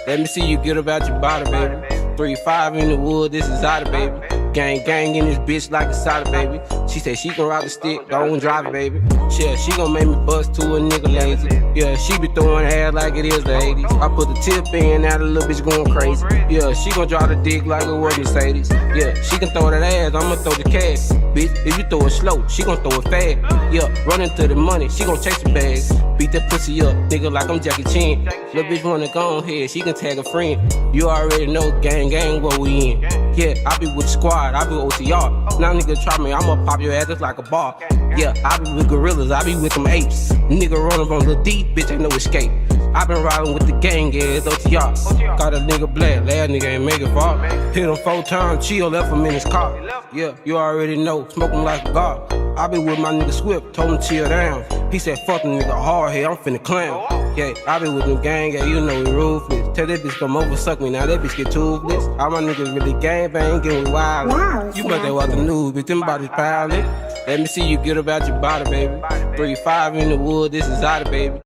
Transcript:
Let me see you get about your body, baby. 3-5 in the wood, this is out of baby. Gang in this bitch like a soda, baby. She said she gon' ride the stick, don't drive it, baby. Yeah, she gon' make me bust to a nigga lazy. Yeah, she be throwing ass like it is the 80s. I put the tip in, now the little bitch going crazy. Yeah, she gon' drive the dick like it was Mercedes. Yeah, she can throw that ass, I'ma throw the cash. Bitch, if you throw it slow, she gon' throw it fast. Yeah, running to the money, she gon' chase the bags. Beat that pussy up, nigga, like I'm Jackie Chan. Little bitch wanna go on here, she can tag a friend. You already know, gang, what we in. Yeah, I be with the squad, I be with OTR. Now nigga try me, I'ma pop your ass just like a bar. Yeah, I be with gorillas, I be with them apes. Nigga running from the deep, bitch ain't no escape. I been riding with the gang, yeah, it's OTR. Got a nigga black, last nigga ain't make it far. Hit him 4 times, chill, left him in his car. Yeah, you already know, smoke him like a god. I be with my nigga Swift, told him chill down. He said, fuck the nigga hard head, I'm finna clown. Yeah, I be with them gang, yeah, you know we ruthless. Tell that bitch come over, suck me, now that bitch get toothless. All my niggas really gang bang, getting wild. You better watch the news, bitch, them bodies piling. Let me see you get about your body, baby. 3-5 in the wood, this is out of baby.